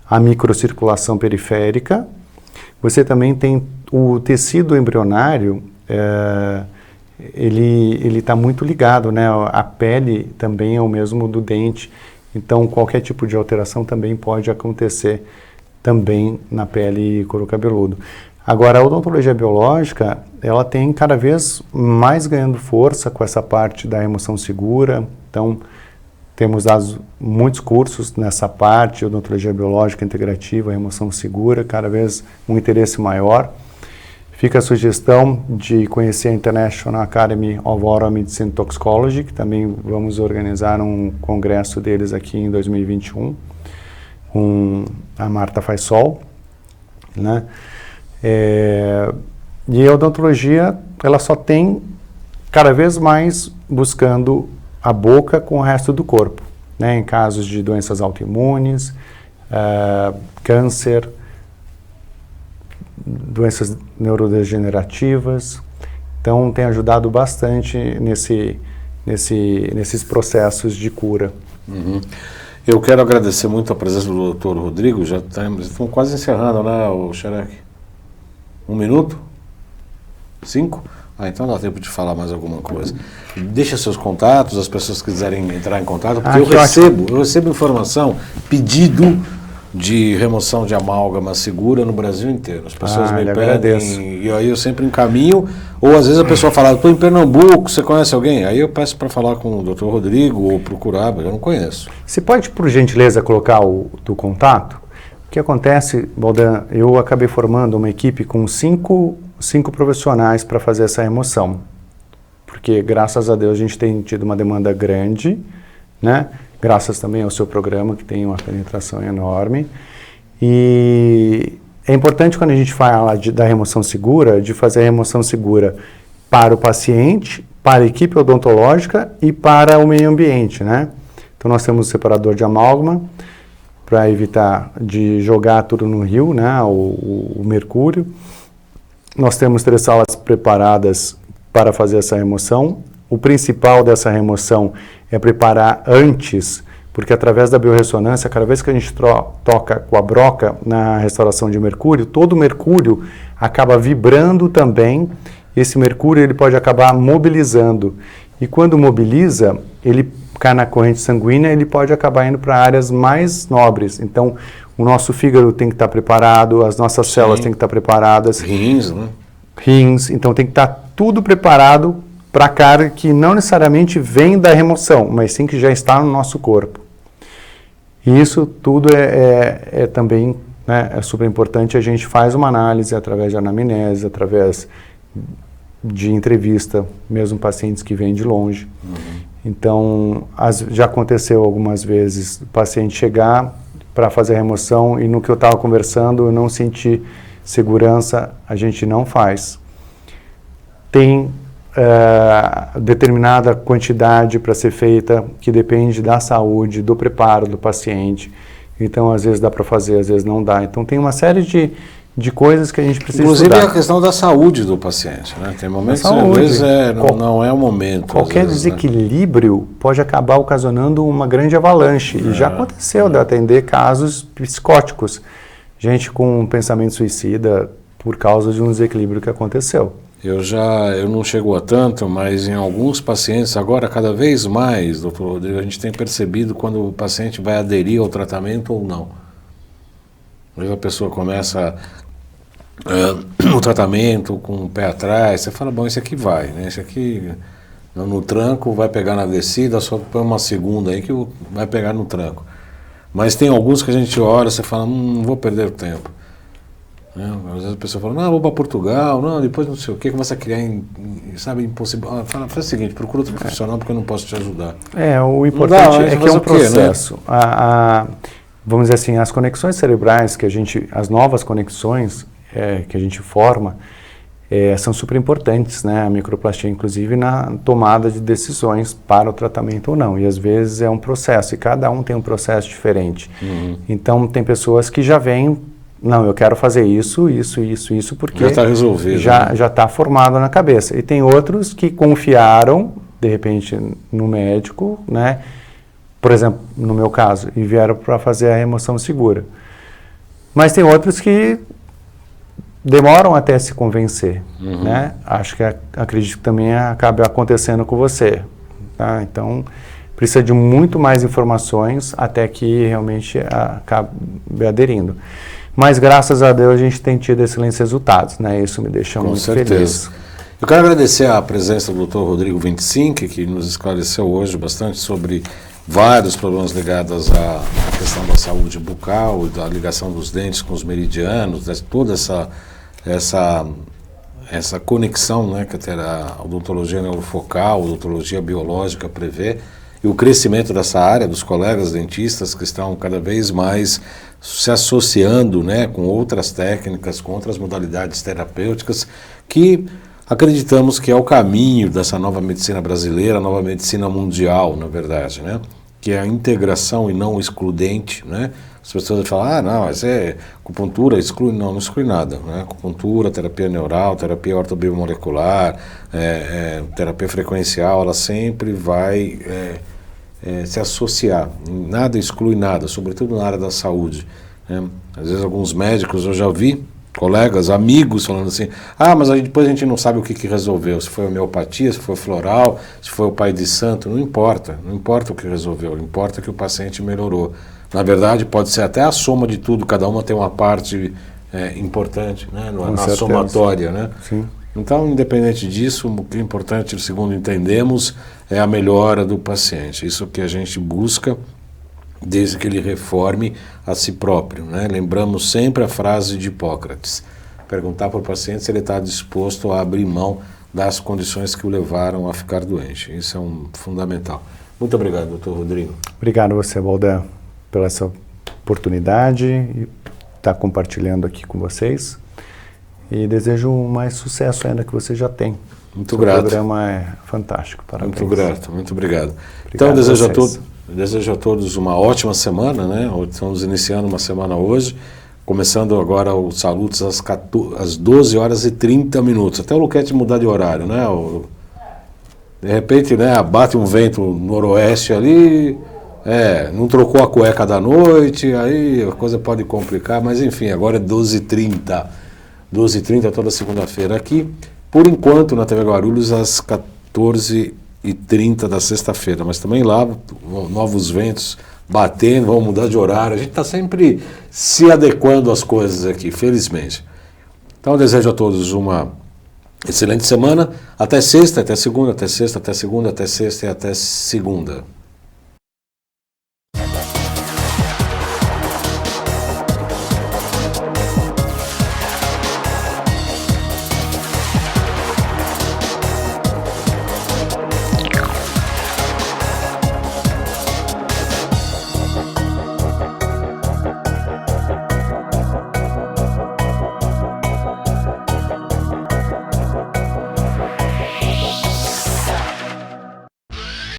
a microcirculação periférica, você também tem o tecido embrionário, ele está muito ligado, né? A pele também é o mesmo do dente, então qualquer tipo de alteração também pode acontecer também na pele couro cabeludo. Agora, a odontologia biológica, ela tem cada vez mais ganhando força com essa parte da remoção segura. Então, temos dado muitos cursos nessa parte, odontologia biológica integrativa, remoção segura, cada vez um interesse maior. Fica a sugestão de conhecer a International Academy of Oral Medicine and Toxicology, que também vamos organizar um congresso deles aqui em 2021, com a Marta Faisal, né? E a odontologia, ela só tem cada vez mais buscando a boca com o resto do corpo, né? Em casos de doenças autoimunes, câncer, doenças neurodegenerativas. Então, tem ajudado bastante nesses processos de cura. Uhum. Eu quero agradecer muito a presença do Dr. Rodrigo. Já estamos quase encerrando, né, o Xerec? 1 minuto? 5? Então dá tempo de falar mais alguma coisa. Deixa seus contatos, as pessoas que quiserem entrar em contato, porque eu recebo informação, pedido de remoção de amálgama segura no Brasil inteiro. As pessoas me pedem, e aí eu sempre encaminho, ou às vezes a pessoa fala, estou em Pernambuco, você conhece alguém? Aí eu peço para falar com o Dr. Rodrigo ou procurar, eu não conheço. Você pode, por gentileza, colocar o contato? que acontece, Baldan, eu acabei formando uma equipe com cinco profissionais para fazer essa remoção. Porque, graças a Deus, a gente tem tido uma demanda grande, né? Graças também ao seu programa, que tem uma penetração enorme. E é importante, quando a gente fala da remoção segura, de fazer a remoção segura para o paciente, para a equipe odontológica e para o meio ambiente, né? Então, nós temos o separador de amálgama, para evitar de jogar tudo no rio, né? O mercúrio. Nós temos 3 salas preparadas para fazer essa remoção. O principal dessa remoção é preparar antes, porque através da biorressonância, cada vez que a gente toca com a broca na restauração de mercúrio, todo o mercúrio acaba vibrando também. Esse mercúrio ele pode acabar mobilizando. E quando mobiliza, ele cai na corrente sanguínea, ele pode acabar indo para áreas mais nobres. Então, o nosso fígado tem que estar preparado, as nossas células têm que estar preparadas. Rins, né? Rins, então tem que estar tudo preparado para a carga que não necessariamente vem da remoção, mas sim que já está no nosso corpo. E isso tudo é também, né, é super importante. A gente faz uma análise através de anamnese, através de entrevista, mesmo pacientes que vêm de longe. Então, já aconteceu algumas vezes o paciente chegar para fazer a remoção e no que eu estava conversando eu não senti segurança, a gente não faz. Tem determinada quantidade para ser feita que depende da saúde, do preparo do paciente. Então, às vezes dá para fazer, às vezes não dá. Então, tem uma série de coisas que a gente precisa Inclusive estudar. a questão da saúde do paciente, né? Tem momentos que às vezes não é o momento. Qualquer desequilíbrio pode acabar ocasionando uma grande avalanche. E já aconteceu de atender casos psicóticos. Gente com pensamento suicida por causa de um desequilíbrio que aconteceu. Eu não chego a tanto, mas em alguns pacientes, agora cada vez mais, doutor Rodrigo, a gente tem percebido quando o paciente vai aderir ao tratamento ou não. Às vezes a pessoa começa o tratamento com o pé atrás, você fala, bom, esse aqui vai, né? Esse aqui no tranco vai pegar na descida, só põe uma segunda aí que vai pegar no tranco. Mas tem alguns que a gente olha, você fala, não vou perder o tempo. Às vezes a pessoa fala, não, vou para Portugal, não, depois não sei o quê, começa a criar, sabe, impossível. Faz o seguinte, procura outro profissional porque eu não posso te ajudar. O importante é que é um processo. Né? Vamos dizer assim, as conexões cerebrais as novas conexões que a gente forma, são super importantes, né? A microplastia, inclusive, na tomada de decisões para o tratamento ou não. E às vezes é um processo, e cada um tem um processo diferente. Então, tem pessoas que já vêm, não, eu quero fazer isso, porque já está resolvido. Já está formado na cabeça. E tem outros que confiaram, de repente, no médico, né? Por exemplo, no meu caso, e vieram para fazer a remoção segura. Mas tem outros que demoram até se convencer, né? Acredito que também acabe acontecendo com você, tá? Então, precisa de muito mais informações até que realmente acabe aderindo. Mas, graças a Deus, a gente tem tido excelentes resultados, né? Isso me deixa muito feliz. Eu quero agradecer a presença do Dr. Rodrigo 25, que nos esclareceu hoje bastante sobre vários problemas ligados à questão da saúde bucal, da ligação dos dentes com os meridianos, toda essa conexão, né, que a odontologia neurofocal, a odontologia biológica prevê, e o crescimento dessa área dos colegas dentistas que estão cada vez mais se associando, né, com outras técnicas, com outras modalidades terapêuticas, que acreditamos que é o caminho dessa nova medicina brasileira, a nova medicina mundial, na verdade, né? Que é a integração e não o excludente, né? As pessoas falam, não, mas acupuntura exclui, não exclui nada, né? Acupuntura, terapia neural, terapia ortobiomolecular, terapia frequencial, ela sempre vai se associar, nada exclui nada, sobretudo na área da saúde, né? Às vezes alguns médicos, eu já vi colegas, amigos falando assim, mas depois a gente não sabe o que resolveu, se foi homeopatia, se foi floral, se foi o pai de santo, não importa o que resolveu, importa que o paciente melhorou. Na verdade, pode ser até a soma de tudo, cada uma tem uma parte importante, né, na somatória, né? Sim. Então, independente disso, o que é importante, segundo entendemos, é a melhora do paciente. Isso que a gente busca desde que ele reforme a si próprio, né? Lembramos sempre a frase de Hipócrates: perguntar para o paciente se ele está disposto a abrir mão das condições que o levaram a ficar doente. Isso é fundamental. Muito obrigado, doutor Rodrigo. Obrigado a você, Baldan, pela essa oportunidade e estar compartilhando aqui com vocês. E desejo mais sucesso ainda que você já tem. Muito grato. O programa é fantástico. Parabéns. Muito grato, muito obrigado. Obrigado Então, desejo a todos uma ótima semana, né? Estamos iniciando uma semana hoje, começando agora o Salutos às 12 horas e 30 minutos. Até o Luquete mudar de horário, né? De repente, né, bate um vento noroeste ali, não trocou a cueca da noite, aí a coisa pode complicar, mas enfim, agora é 12h30. 12h30 toda segunda-feira aqui. Por enquanto, na TV Guarulhos, às 14h30 da sexta-feira. Mas também lá, novos ventos batendo, vão mudar de horário. A gente está sempre se adequando às coisas aqui, felizmente. Então, eu desejo a todos uma excelente semana. Até sexta, até segunda, até sexta, até segunda, até sexta e até segunda.